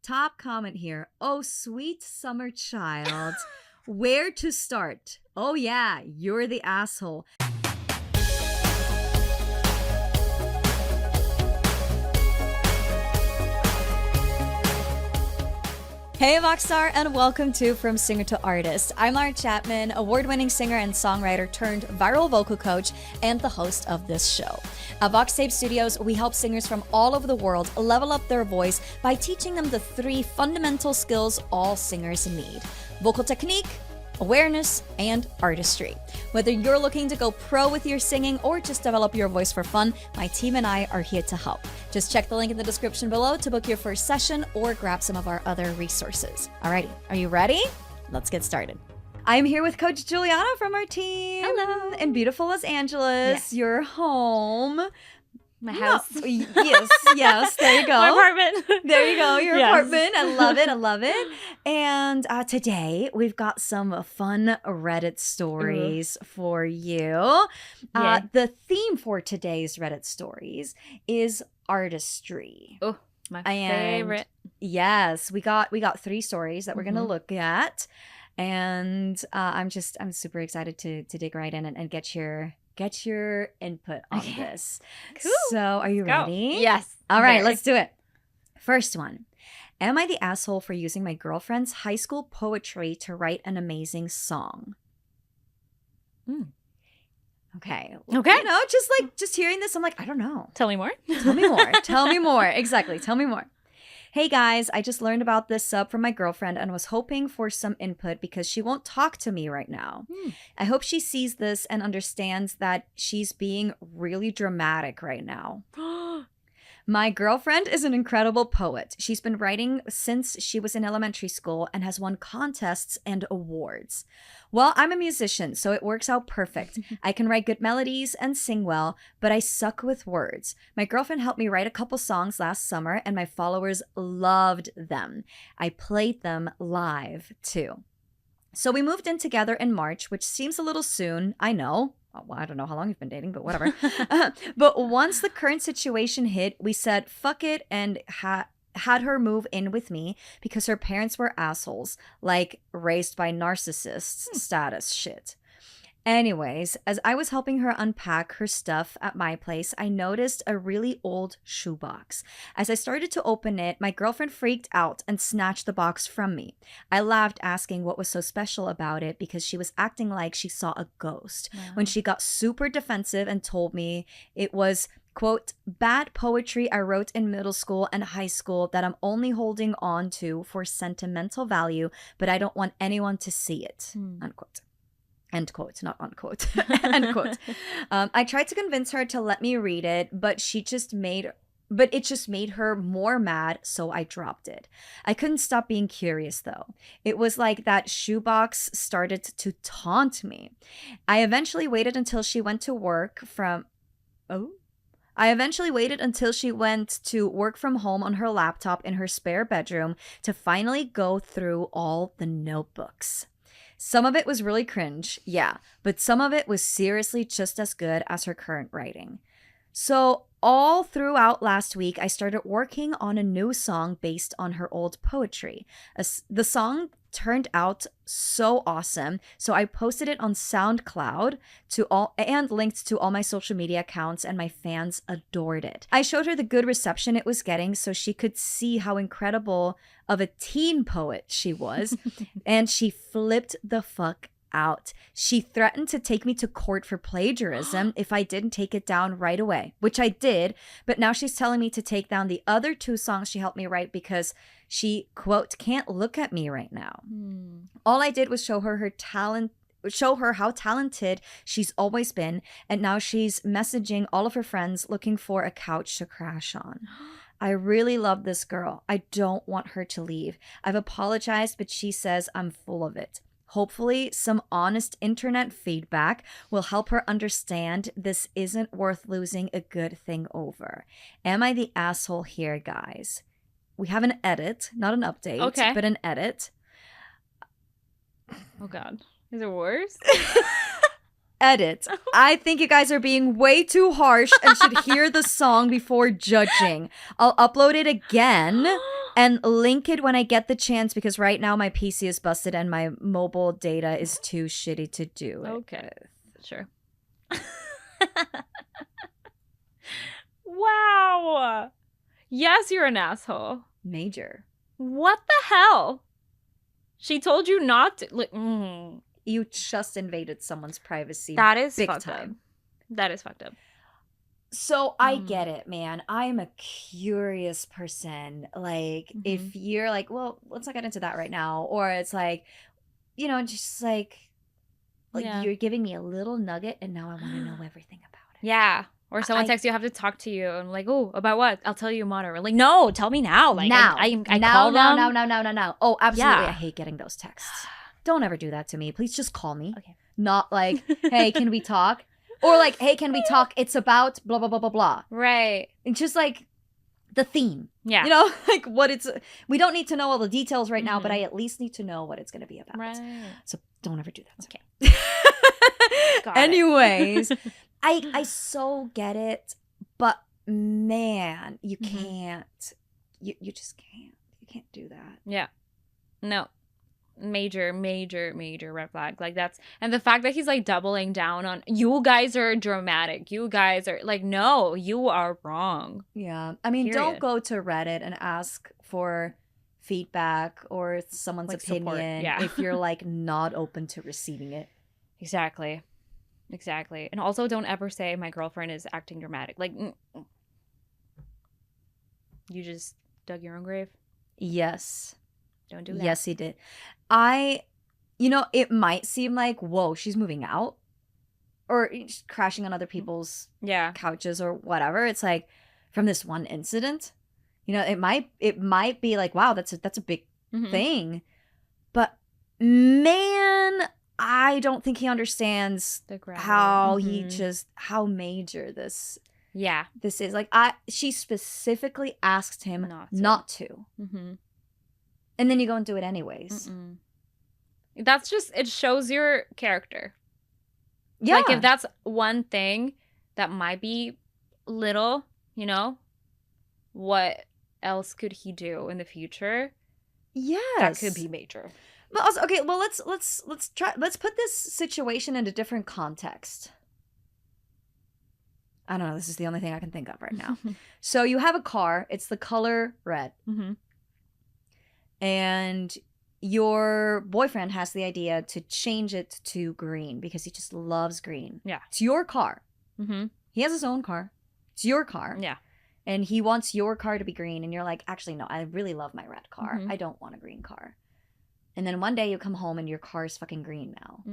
Top comment here. Oh, sweet summer child. Where to start? Oh, yeah, you're the asshole. Hey Voxstar, and welcome to From Singer to Artist. I'm Laura Chapman, award-winning singer and songwriter turned viral vocal coach and the host of this show. At VoxTape Studios, we help singers from all over the world level up their voice by teaching them the 3 fundamental skills all singers need: vocal technique, awareness, and artistry. Whether you're looking to go pro with your singing or just develop your voice for fun, my team and I are here to help. Just check the link in the description below to book your first session or grab some of our other resources. Alrighty, are you ready? Let's get started. I'm here with Coach Juliana from our team. Hello. In beautiful Los Angeles, Yes. Your home. My house. No. Yes, there you go. My apartment. There you go, your Yes. apartment. I love it. And today we've got some fun Reddit stories for you. Yay. The theme for today's Reddit stories is artistry. Oh, my And favorite. Yes, we got 3 stories that we're gonna look at, and I'm super excited to dig right in and get your input on Okay. this. Cool. So, are you Go. ready? Yes. All right, Very. let's do it. First one. Am I the asshole for using my girlfriend's high school poetry to write an amazing song? Okay. Okay. You know, just hearing this, I'm like, I don't know. Tell me more. Tell me more. Tell me more. Exactly. Tell me more. Hey guys, I just learned about this sub from my girlfriend and was hoping for some input because she won't talk to me right now. I hope she sees this and understands that she's being really dramatic right now. My girlfriend is an incredible poet. She's been writing since she was in elementary school and has won contests and awards. Well, I'm a musician, so it works out perfect. I can write good melodies and sing well, but I suck with words. My girlfriend helped me write a couple songs last summer, and my followers loved them. I played them live, too. So we moved in together in March, which seems a little soon, I know. Well, I don't know how long you've been dating, but whatever. But once the current situation hit, we said, fuck it, and had her move in with me because her parents were assholes, like raised by narcissists status shit. Anyways, as I was helping her unpack her stuff at my place, I noticed a really old shoebox. As I started to open it, my girlfriend freaked out and snatched the box from me. I laughed, asking what was so special about it because she was acting like she saw a ghost. When she got super defensive and told me it was, quote, bad poetry I wrote in middle school and high school that I'm only holding on to for sentimental value, but I don't want anyone to see it, unquote. End quote, not unquote. End quote. I tried to convince her to let me read it, but it just made her more mad, so I dropped it. I couldn't stop being curious, though. It was like that shoebox started to taunt me. I eventually waited until she went to work from home on her laptop in her spare bedroom to finally go through all the notebooks. Some of it was really cringe, yeah, but some of it was seriously just as good as her current writing. So all throughout last week, I started working on a new song based on her old poetry. The song turned out so awesome, so I posted it on SoundCloud and linked to all my social media accounts, and my fans adored it. I showed her the good reception it was getting so she could see how incredible of a teen poet she was, and she flipped the fuck out. She threatened to take me to court for plagiarism if I didn't take it down right away, which I did, but now she's telling me to take down the other 2 songs she helped me write because she, quote, can't look at me right now. All I did was show her how talented she's always been, and now she's messaging all of her friends looking for a couch to crash on. I really love this girl. I don't want her to leave. I've apologized, but she says I'm full of it. Hopefully, some honest internet feedback will help her understand this isn't worth losing a good thing over. Am I the asshole here, guys? We have an edit, not an update, but an edit. Oh, God. Is it worse? Edit. I think you guys are being way too harsh and should hear the song before judging. I'll upload it again. And link it when I get the chance because right now my PC is busted and my mobile data is too shitty to do it. Okay. Sure. Wow. Yes, you're an asshole. Major. What the hell? She told you not to. You just invaded someone's privacy. That is big fucked time. up. That is fucked up. So I get it, man. I'm a curious person. Like, if you're like, well, let's not get into that right now. Or it's like, you know, just like you're giving me a little nugget and now I want to know everything about it. Yeah. Or someone texts you, I have to talk to you. And I'm like, oh, about what? I'll tell you tomorrow. Like, no, tell me now. Like, now. I now, call now, them. now. Oh, absolutely. Yeah. I hate getting those texts. Don't ever do that to me. Please just call me. Okay. Not like, hey, can we talk? Or like, hey, can we talk? It's about blah, blah, blah, blah, blah. Right. It's just like the theme. Yeah. You know, like what it's, we don't need to know all the details right now, but I at least need to know what it's going to be about. Right. So don't ever do that. Okay. Anyways, I so get it, but man, you can't, you just can't. You can't do that. Yeah. No. Major red flag. Like that's, and the fact that he's like doubling down on, you guys are dramatic. You guys are like, no, you are wrong. Yeah. I mean, don't Period. go to Reddit and ask for feedback or someone's Like opinion support, yeah. if you're like not open to receiving it. Exactly. And also don't ever say my girlfriend is acting dramatic. Like, you just dug your own grave. Yes. Don't do that. Yes, he did. You know, it might seem like, whoa, she's moving out or just crashing on other people's couches or whatever. It's like from this one incident, you know, it might be like, wow, that's a big thing. But man, I don't think he understands how how major this is. Like she specifically asked him not to. And then you go and do it anyways. That's just, it shows your character. Yeah. Like if that's one thing that might be little, you know, what else could he do in the future? Yes. That could be major. But also, okay, well let's put this situation into different context. I don't know, this is the only thing I can think of right now. So you have a car, it's the color red. And your boyfriend has the idea to change it to green because he just loves green. Yeah. It's your car. He has his own car. It's your car. Yeah. And he wants your car to be green. And you're like, actually, no, I really love my red car. I don't want a green car. And then one day you come home and your car is fucking green now.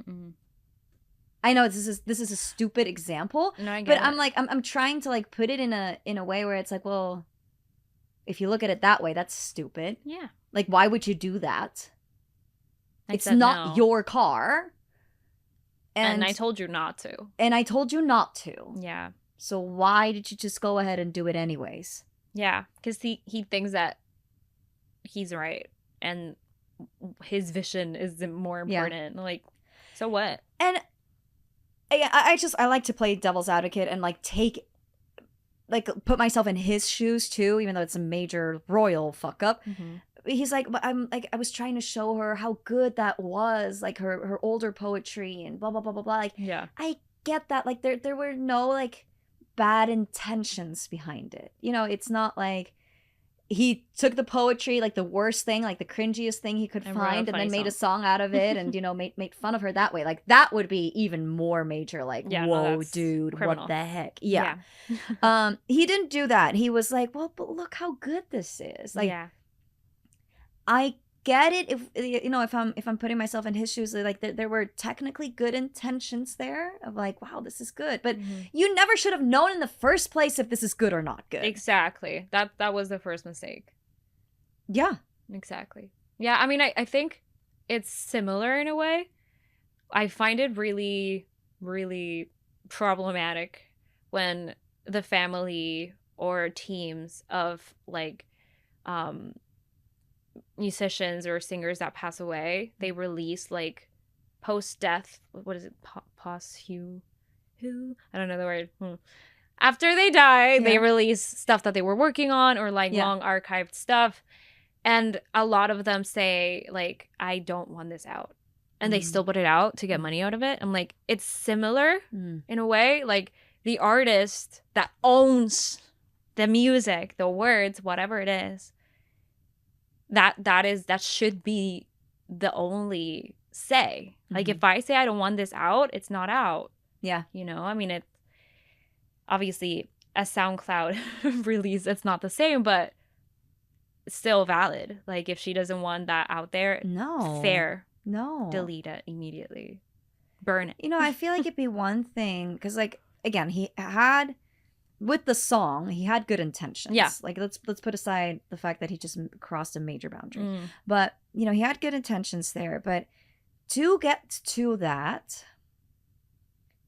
I know this is a stupid example. No, I get but it. I'm like, I'm trying to like put it in a way where it's like, well, if you look at it that way, that's stupid. Yeah. Like, why would you do that? It's said not no. your car. And I told you not to. And I told you not to. Yeah. So why did you just go ahead and do it anyways? Yeah. Because he thinks that he's right. And his vision is more important. Yeah. Like, so what? And I like to play devil's advocate and like put myself in his shoes too, even though it's a major royal fuck up. He's like, but I was trying to show her how good that was, like her older poetry and blah blah blah blah blah. Like, yeah, I get that. Like there were no like bad intentions behind it. You know, it's not like he took the poetry, like the worst thing, like the cringiest thing he could find, and then made a song out of it, and you know, made fun of her that way. Like that would be even more major. Like, whoa, dude, criminal. What the heck? Yeah. He didn't do that. He was like, well, but look how good this is. Like, I get it. If you know, if I'm putting myself in his shoes, like there were technically good intentions there of like, wow, this is good, but you never should have known in the first place if this is good or not good. Exactly. That was the first mistake. Yeah. Exactly. Yeah. I mean, I think it's similar in a way. I find it really, really problematic when the family or teams of like musicians or singers that pass away, they release like post-death, what is it, posthum, I don't know the word. After they die, they release stuff that they were working on or like long archived stuff. And a lot of them say, like, I don't want this out. And they still put it out to get money out of it. I'm like, it's similar in a way. Like, the artist that owns the music, the words, whatever it is, that should be the only say. Like, if I say I don't want this out, it's not out. Yeah. You know, I mean, it obviously a SoundCloud release, it's not the same, but it's still valid. Like, if she doesn't want that out there, fair. No. Delete it immediately. Burn it. You know, I feel like it'd be one thing, because, like, again, he had, with the song, he had good intentions. Yeah. Like, let's put aside the fact that he just crossed a major boundary. But, you know, he had good intentions there. But to get to that,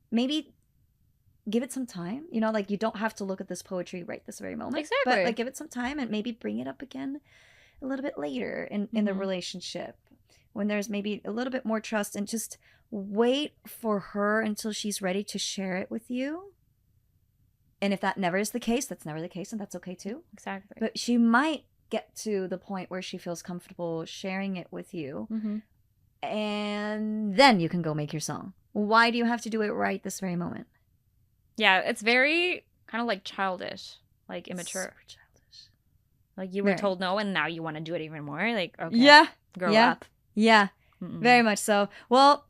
maybe give it some time. You know, like, you don't have to look at this poetry right this very moment. Exactly. But, like, give it some time and maybe bring it up again a little bit later in the relationship, when there's maybe a little bit more trust, and just wait for her until she's ready to share it with you. And if that never is the case, that's never the case, and that's okay too. Exactly. But she might get to the point where she feels comfortable sharing it with you. And then you can go make your song. Why do you have to do it right this very moment? Yeah, it's very kind of like childish, like immature. Super childish. Like, you were told no, and now you want to do it even more. Like, okay, yeah, grow up. Yeah, very much so. Well,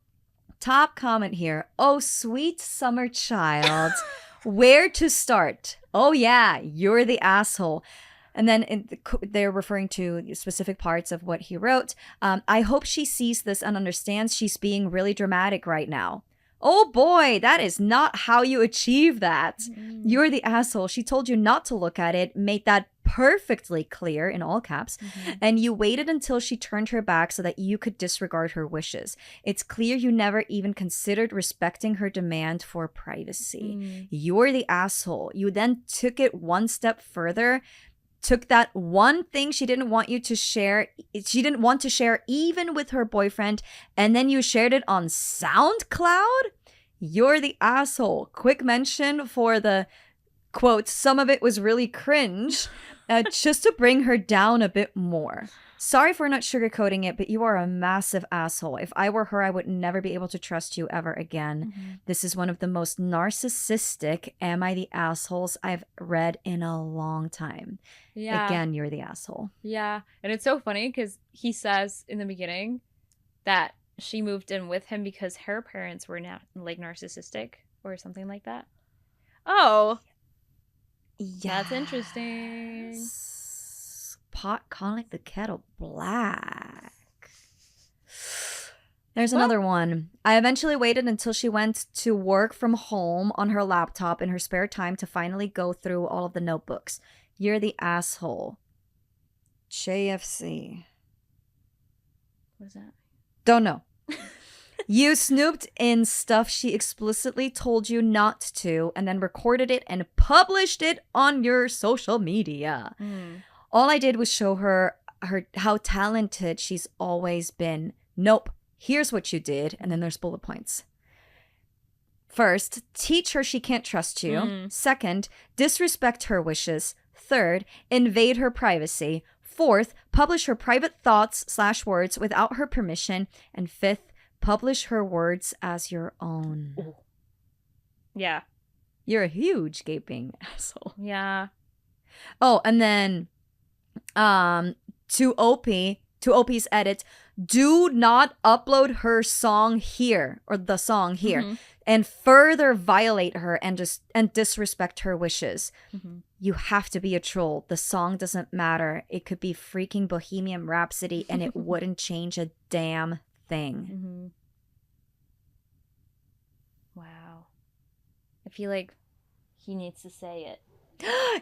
top comment here. Oh, sweet summer child. Where to start? Oh, yeah, you're the asshole. And then they're referring to specific parts of what he wrote. I hope she sees this and understands she's being really dramatic right now. Oh boy, that is not how you achieve that. You're the asshole. She told you not to look at it, made that perfectly clear in all caps, and you waited until she turned her back so that you could disregard her wishes. It's clear you never even considered respecting her demand for privacy. You're the asshole. You then took it one step further, took that one thing she didn't want you to share, she didn't want to share even with her boyfriend, and then you shared it on SoundCloud? You're the asshole. Quick mention for the quote, some of it was really cringe, just to bring her down a bit more. Sorry for not sugarcoating it, but you are a massive asshole. If I were her, I would never be able to trust you ever again. This is one of the most narcissistic am I the assholes I've read in a long time. Yeah. Again, you're the asshole. Yeah. And it's so funny because he says in the beginning that she moved in with him because her parents were like narcissistic or something like that. Oh. Yeah. That's interesting. Pot calling the kettle black. There's another one. I eventually waited until she went to work from home on her laptop in her spare time to finally go through all of the notebooks. You're the asshole. JFC. What is that? Don't know. You snooped in stuff she explicitly told you not to, and then recorded it and published it on your social media. All I did was show her how talented she's always been. Nope. Here's what you did. And then there's bullet points. First, teach her she can't trust you. Second, disrespect her wishes. Third, invade her privacy. Fourth, publish her private thoughts/words without her permission. And fifth, publish her words as your own. Ooh. Yeah. You're a huge gaping asshole. Yeah. Oh, and then to OP's edit, do not upload her song here, or the song here, and further violate her and disrespect her wishes. You have to be a troll. The song doesn't matter. It could be freaking Bohemian Rhapsody and it wouldn't change a damn thing. Wow. I feel like he needs to say it.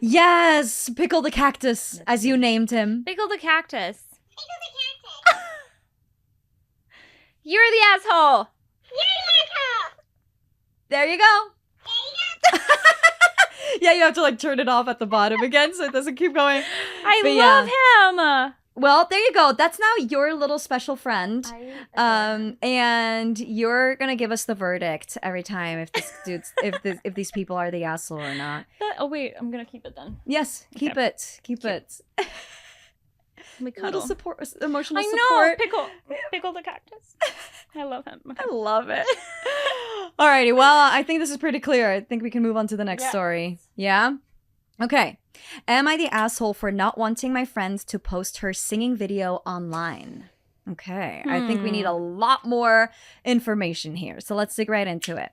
Yes! Pickle the Cactus, as you named him. Pickle the Cactus. Pickle the Cactus. You're the asshole. You're the asshole. There you go. Yeah, you have to like turn it off at the bottom again so it doesn't keep going. I love him. Well, there you go. That's now your little special friend. And you're gonna give us the verdict every time if this dude's if these people are the asshole or not. Oh wait, I'm gonna keep it then. Yes, keep it. We Little cuddle. support, emotional I know. support. Pickle the cactus. I love him. I love it. Alrighty, well, I think this is pretty clear. I think we can move on to the next story. Yeah? Okay. Am I the asshole for not wanting my friends to post her singing video online? Okay. I think we need a lot more information here. So let's dig right into it.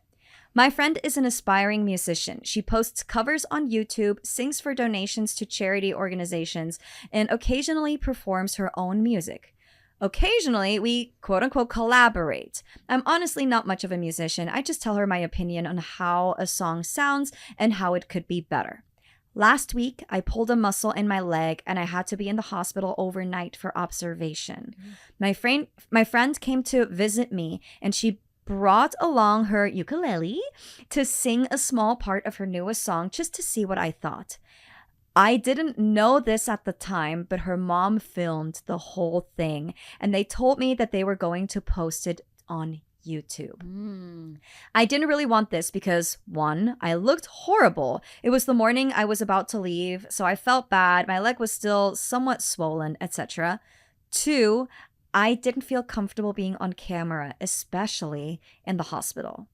My friend is an aspiring musician. She posts covers on YouTube, sings for donations to charity organizations, and occasionally performs her own music. Occasionally, we quote-unquote collaborate. I'm honestly not much of a musician. I just tell her my opinion on how a song sounds and how it could be better. Last week, I pulled a muscle in my leg and I had to be in the hospital overnight for observation. My friend came to visit me and she brought along her ukulele to sing a small part of her newest song just to see what I thought. I didn't know this at the time, but her mom filmed the whole thing and they told me that they were going to post it on YouTube. I didn't really want this because, one, I looked horrible. It was the morning I was about to leave, so I felt bad. My leg was still somewhat swollen, etc. Two, I didn't feel comfortable being on camera, especially in the hospital.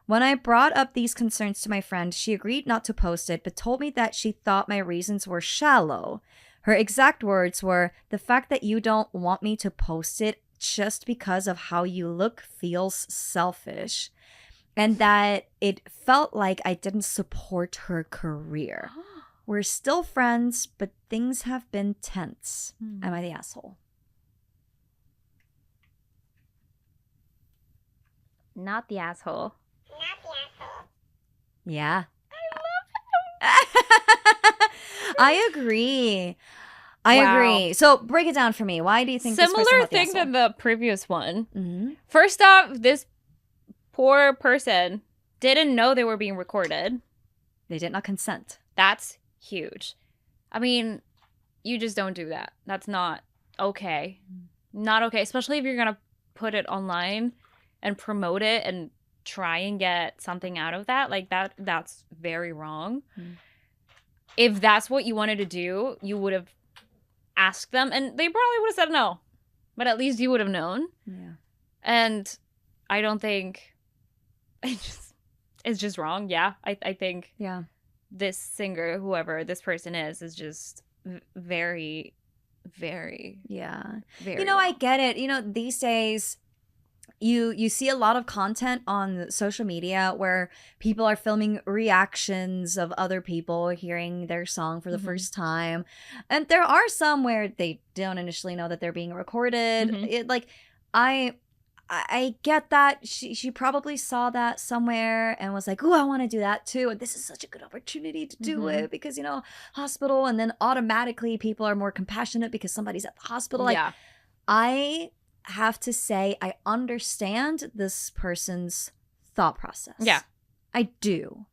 When I brought up these concerns to my friend, she agreed not to post it, but told me that she thought my reasons were shallow. Her exact words were, "The fact that you don't want me to post it just because of how you look feels selfish," and that it felt like I didn't support her career. We're still friends, but things have been tense. Am I the asshole? Not the asshole. Yeah. I agree. I agree. So break it down for me. Why do you think similar thing than the previous one? First off, this poor person didn't know they were being recorded. They did not consent. That's huge. I mean, you just don't do that. That's not okay. Not okay, especially if you're gonna put it online and promote it and try and get something out of that. Like that's very wrong. If that's what you wanted to do, you would have asked them and they probably would have said no, but at least you would have known. Yeah. And I don't think it's just wrong. Yeah, I think this singer, whoever this person is just very, very, very you know wrong. I get it. You know, these days you see a lot of content on social media where people are filming reactions of other people hearing their song for the first time. And there are some where they don't initially know that they're being recorded. It, like, I get that. She probably saw that somewhere and was like, "Oh, I want to do that too. And this is such a good opportunity to do it because, you know, hospital." And then automatically people are more compassionate because somebody's at the hospital. Like, I have to say I understand this person's thought process. Yeah. I do.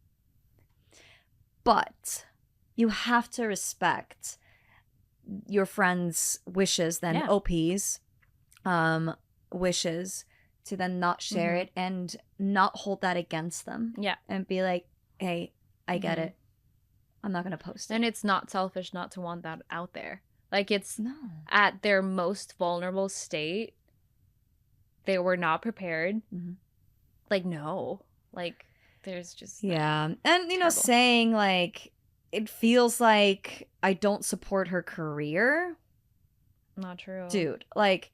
But you have to respect your friend's wishes, then OP's wishes, to then not share it and not hold that against them. Yeah. And be like, "Hey, I get it. I'm not going to post it." And it's not selfish not to want that out there. Like, it's at their most vulnerable state. They were not prepared. Like, no. Like, there's just... And, you know, saying, like, it feels like I don't support her career. Not true. Dude, like,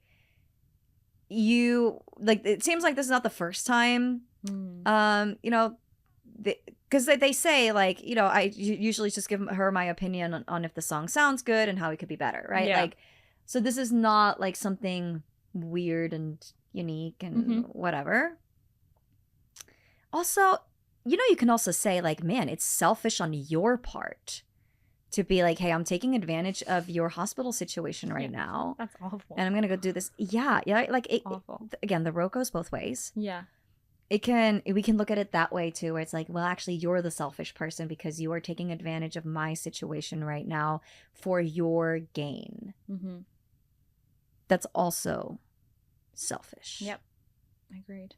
it seems like this is not the first time. You know, because they say, like, you know, I usually just give her my opinion on if the song sounds good and how it could be better, right? Like, so this is not like something weird and unique and whatever. Also, you know, you can also say, like, man, it's selfish on your part to be like, "Hey, I'm taking advantage of your hospital situation right now. That's awful. And I'm gonna go do this." Yeah, like awful. Again, the road goes both ways. Yeah. We can look at it that way too, where it's like, well, actually, you're the selfish person because you are taking advantage of my situation right now for your gain. That's also selfish. Yep. Agreed.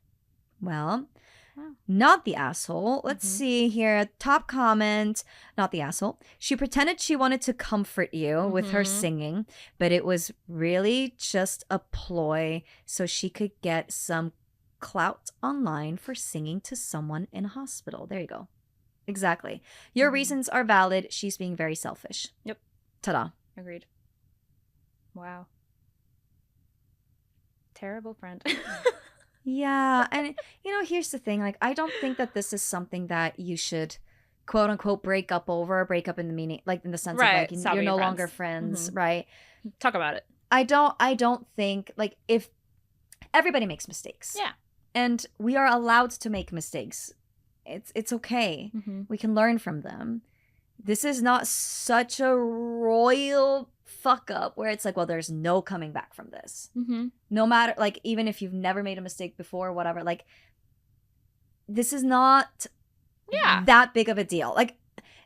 Well, Wow. Not the asshole. Let's see here. Top comment. Not the asshole. She pretended she wanted to comfort you with her singing, but it was really just a ploy so she could get some clout online for singing to someone in a hospital. There you go. Exactly. Your reasons are valid. She's being very selfish. Yep. Ta-da. Agreed. Wow. Terrible friend. Yeah. And, here's the thing. Like, I don't think that this is something that you should, quote unquote, break up in the meaning, like in the sense Right. of Stop you're being no friends. longer friends, right? Talk about it. I don't think, like, if everybody makes mistakes. Yeah. And we are allowed to make mistakes. It's okay. We can learn from them. This is not such a royal fuck up where it's like, well, there's no coming back from this. No matter, like, even if you've never made a mistake before, whatever, like, this is not that big of a deal. Like,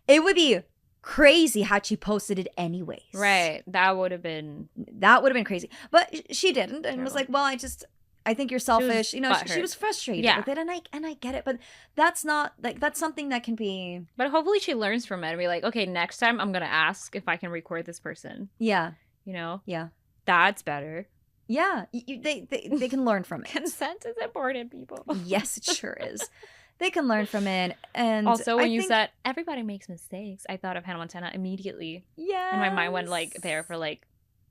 it would be crazy had she posted it anyways. Right. That would have been crazy. But she didn't and was like, well, I think you're selfish. She was frustrated with it, and I get it. But that's not that's something that can be. But hopefully she learns from it and be like, okay, next time I'm gonna ask if I can record this person. Yeah. Yeah. That's better. Yeah. They can learn from it. Consent is important, people. Yes, it sure is. They can learn from it, and also when you said everybody makes mistakes, I thought of Hannah Montana immediately. Yeah. And my mind went there for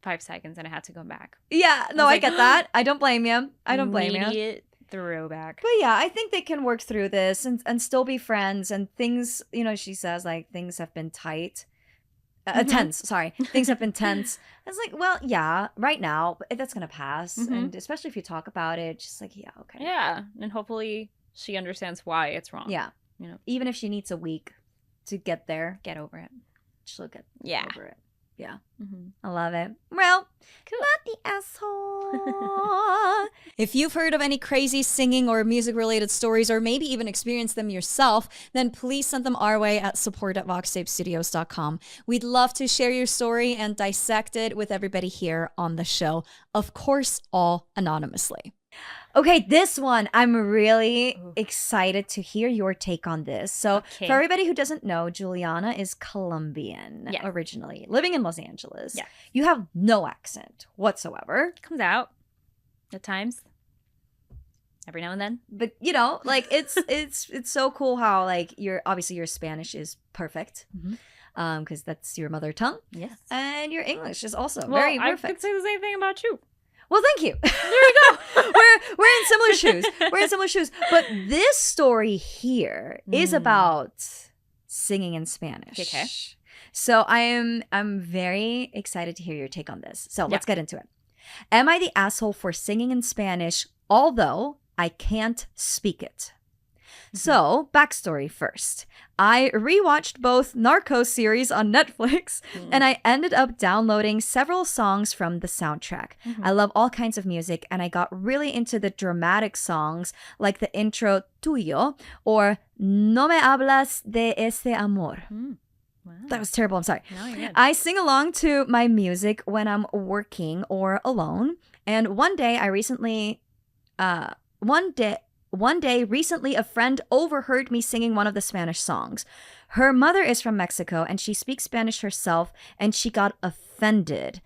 5 seconds and I had to go back. Yeah, no, I get that. I don't blame you. Immediate throwback. But yeah, I think they can work through this and still be friends, and things, she says, like, things have been tense. Things have been tense. It's like, well, yeah, right now, but that's going to pass. And especially if you talk about it, just like, yeah, okay. Yeah, and hopefully she understands why it's wrong. Yeah. Even if she needs a week to get there. Get over it. She'll get over it. Yeah. I love it. Well, cool. Not the asshole. If you've heard of any crazy singing or music-related stories, or maybe even experienced them yourself, then please send them our way at support@voxtapestudios.com. We'd love to share your story and dissect it with everybody here on the show. Of course, all anonymously. Okay, this one, I'm really excited to hear your take on this. So for everybody who doesn't know, Juliana is Colombian originally, living in Los Angeles. Yeah. You have no accent whatsoever. It comes out at times. Every now and then. But, like, it's so cool how, like, your Spanish is perfect. Because that's your mother tongue. Yes. And your English is also very perfect. I could say the same thing about you. Well, thank you. There we go. We're in similar shoes. But this story here is about singing in Spanish. Okay. So I'm very excited to hear your take on this. So let's get into it. Am I the asshole for singing in Spanish, although I can't speak it? So, backstory first. I rewatched both Narcos series on Netflix, and I ended up downloading several songs from the soundtrack. I love all kinds of music, and I got really into the dramatic songs like the intro Tuyo or No me hablas de ese amor. Wow. That was terrible. I'm sorry. No, you're good. I sing along to my music when I'm working or alone, and one day, recently, a friend overheard me singing one of the Spanish songs. Her mother is from Mexico, and she speaks Spanish herself, and she got offended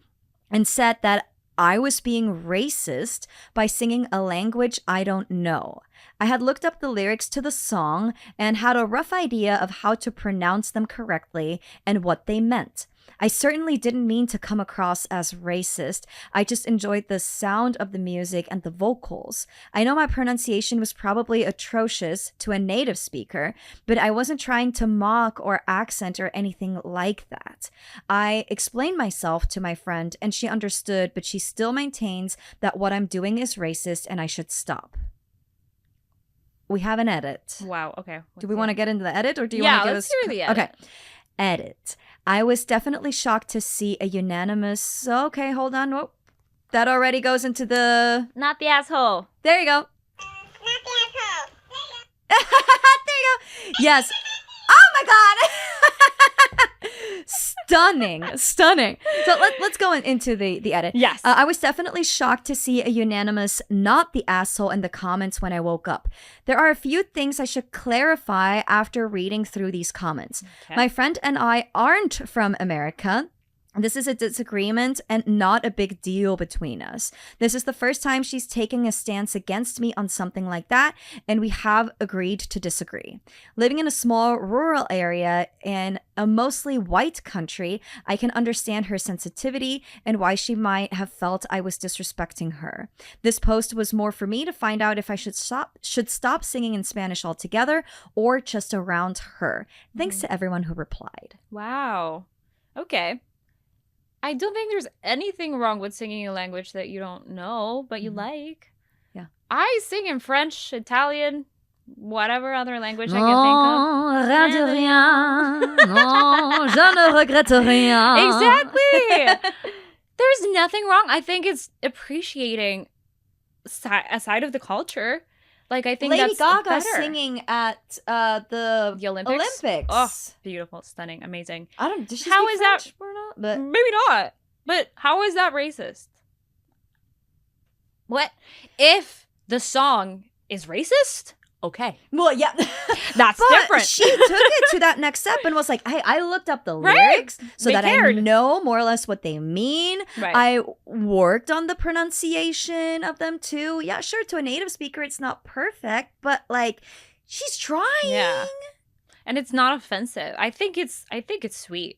and said that I was being racist by singing a language I don't know. I had looked up the lyrics to the song and had a rough idea of how to pronounce them correctly and what they meant. I certainly didn't mean to come across as racist. I just enjoyed the sound of the music and the vocals. I know my pronunciation was probably atrocious to a native speaker, but I wasn't trying to mock or accent or anything like that. I explained myself to my friend and she understood, but she still maintains that what I'm doing is racist and I should stop. We have an edit. Wow, okay. Do we want to get into the edit or do you want to give us... Yeah, let's hear the edit. Okay. Edit. I was definitely shocked to see a unanimous... Okay, hold on. Whoa. That already goes into the... Not the asshole. There you go. Not the asshole. There you go. Yes. Oh my God. Stunning. So let's go into the edit. Yes. I was definitely shocked to see a unanimous not the asshole in the comments when I woke up. There are a few things I should clarify after reading through these comments. Okay. My friend and I aren't from America. This is a disagreement and not a big deal between us. This is the first time she's taking a stance against me on something like that, and we have agreed to disagree. Living in a small rural area in a mostly white country, I can understand her sensitivity and why she might have felt I was disrespecting her. This post was more for me to find out if I should stop singing in Spanish altogether or just around her. Thanks to everyone who replied. Wow. Okay. I don't think there's anything wrong with singing a language that you don't know, but you like. Yeah. I sing in French, Italian, whatever other language I Non, rien de rien. Non, je ne regrette rien. can think of. Exactly. There's nothing wrong. I think it's appreciating a side of the culture. Like, I think Lady that's Gaga better. singing at the Olympics. Olympics. Oh, beautiful, stunning, amazing. I don't. Did she How speak is that- French or not? But Maybe not. But how is that racist? What if the song is racist? Okay. well, yeah, That's but different. she took it to that next step and was like, "Hey, I looked up the Right. lyrics so They that I cared. know more or less what they mean. Right. I worked on the pronunciation of them too. Yeah, sure. To a native speaker, it's not perfect, but like, she's trying. Yeah. And it's not offensive. I think it's sweet.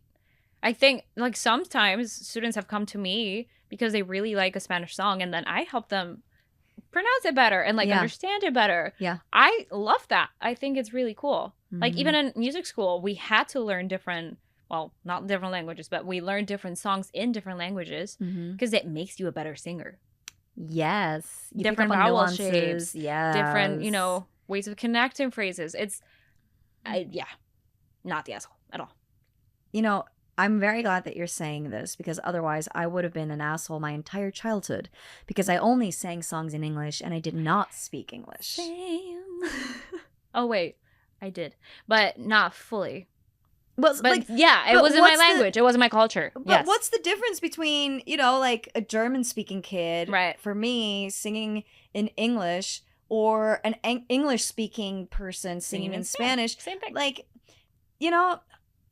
I think, like, sometimes students have come to me because they really like a Spanish song, and then I help them pronounce it better and, like, Yeah. understand it better. Yeah. I love that. I think it's really cool. Like, Mhm. even in music school, we had to learn different, well, not different languages, but we learned different songs in different languages Mhm. because it makes you a better singer. Yes. You pick Different up on vowel nuances. shapes, Yes. Different, ways of connecting phrases. It's, not the asshole at all. I'm very glad that you're saying this because otherwise I would have been an asshole my entire childhood because I only sang songs in English and I did not speak English. Same. Oh, wait. I did. But not fully. But, But like, yeah, it but wasn't my what's the- language. It wasn't my culture. but Yes. what's the difference between, like a German speaking kid, Right. for me, singing in English or an English speaking person singing in Spanish? Same thing. Like,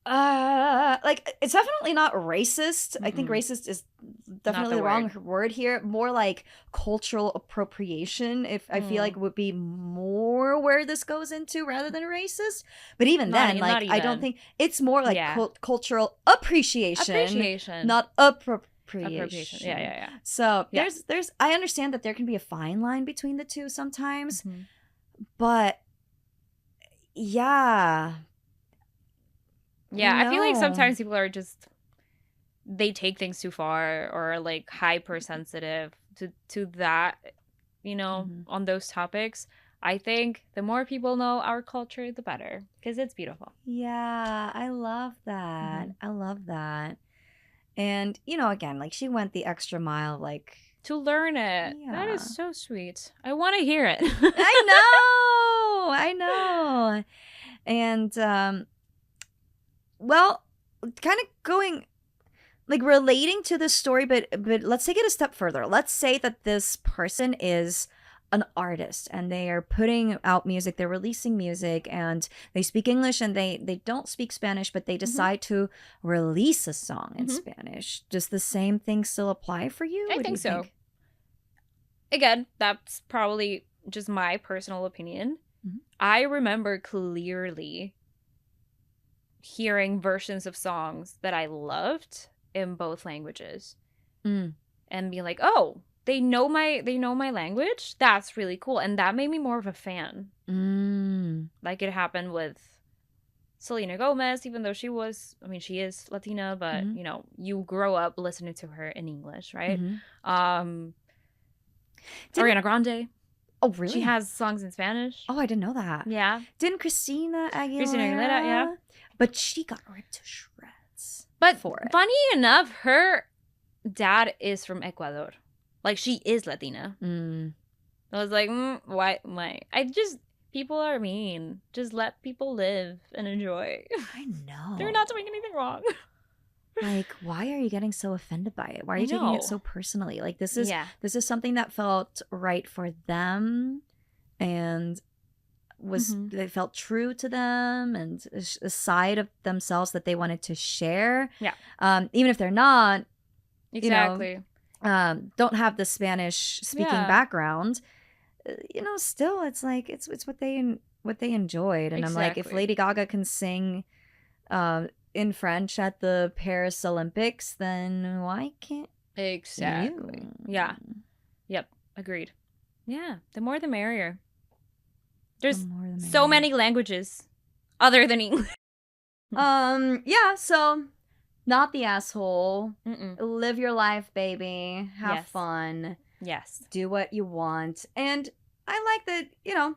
like it's definitely not racist. I think Mm-mm. racist is definitely the the wrong word here. More like cultural appropriation, if I feel like would be more where this goes into rather than racist. But even Not then, e- like not I don't even. think it's more like Yeah. cultural appreciation, Appreciation. not appropriation. appropriation. Yeah. So Yeah. there's I understand that there can be a fine line between the two sometimes, Mhm. but yeah. Yeah, I feel like No. sometimes people are just, they take things too far or like hypersensitive to that, Mhm. on those topics. I think the more people know our culture, the better, because it's beautiful. Yeah, I love that. Mhm. I love that. And, again, like she went the extra mile, like, To learn it. That Yeah. is so sweet. I want to hear it. I know. And, well, kind of going, like relating to this story, but let's take it a step further. Let's say that this person is an artist and they are putting out music, they're releasing music, and they speak English and they don't speak Spanish, but they decide to release a song in Mhm. Spanish. Does the same thing still apply for you? I What do think you so. Again, that's probably just my personal opinion. Mhm. I remember clearly hearing versions of songs that I loved in both languages Mm. and being like, "Oh, they know my language? That's really cool." And that made me more of a fan. Mm. Like it happened with Selena Gomez, even though she is Latina, but Mhm. you grow up listening to her in English, right? Mhm. Didn't- Ariana Grande. Oh, really? She has songs in Spanish. Oh, I didn't know that. Yeah. Didn't Christina Aguilera? Christina Aguilera, yeah. But she got ripped to shreds. But for it. funny enough, her dad is from Ecuador. Like, she is Latina. Mm. I was like, why? People are mean. Just let people live and enjoy. I know. They're not doing anything wrong. Like, why are you getting so offended by it? Why are you taking know. it so personally? Like, this is Yeah. something that felt right for them, and they felt true to them, and a side of themselves that they wanted to share. Yeah. Even if they're not, Exactly. don't have the Spanish speaking Yeah. background, still it's like it's what they enjoyed. And I'm like, if Exactly. Lady Gaga can sing in French at the Paris Olympics, then why can't Exactly. you? Yeah. Yep. Agreed. Yeah. The more the merrier. There's more the so merrier. many languages other than English. Yeah, so not the asshole. Mm-mm. Live your life, baby. Have Yes. fun. Yes. Do what you want. And I like that,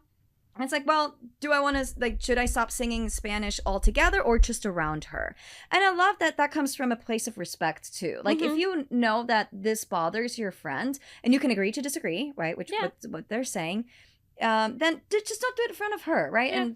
it's like, well, do I want to, like, should I stop singing Spanish altogether or just around her? And I love that comes from a place of respect, too. Like, if you know that this bothers your friend, and you can agree to disagree, right, which what they're saying, then just don't do it in front of her, right? Yeah.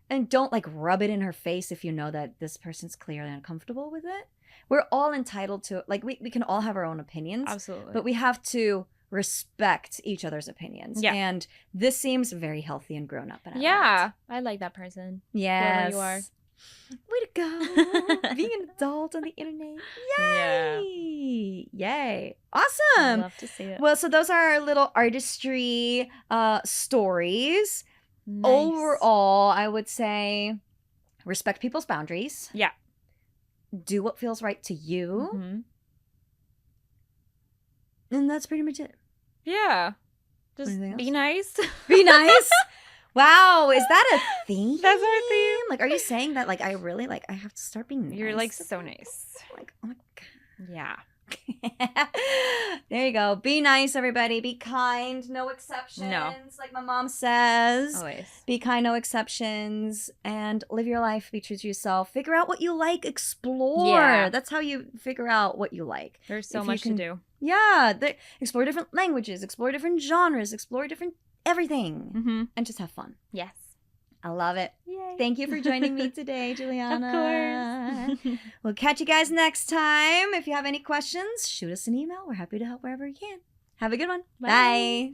And don't, like, rub it in her face if you know that this person's clearly uncomfortable with it. We're all entitled to, like, we can all have our own opinions. Absolutely. But we have to respect each other's opinions. Yeah. And this seems very healthy and grown up. And I like that person. Yes. Whoever you are. Way to go. Being an adult on the internet. Yay. Yay. Awesome. I'd love to see it. Well, so those are our little artistry stories. Nice. Overall, I would say respect people's boundaries. Yeah. Do what feels right to you. Mm-hmm. And that's pretty much it. Yeah. Just Anything be else? nice. Be nice. Wow, is that a theme? That's our theme. Like, are you saying that, like, I really, like, I have to start being nice? You're like to so people? nice. Like, oh my God. Yeah. There you go. Be nice, everybody. Be kind. No exceptions. No. Like my mom says. Always. Be kind, no exceptions. And live your life. Be true to yourself. Figure out what you like. Explore. Yeah. That's how you figure out what you like. There's so If you much to do. Yeah. Explore different languages. Explore different genres. Explore different everything. Mm-hmm. And just have fun. Yes. I love it. Yay. Thank you for joining me today, Juliana. Of course. We'll catch you guys next time. If you have any questions, shoot us an email. We're happy to help wherever we can. Have a good one. Bye. Bye.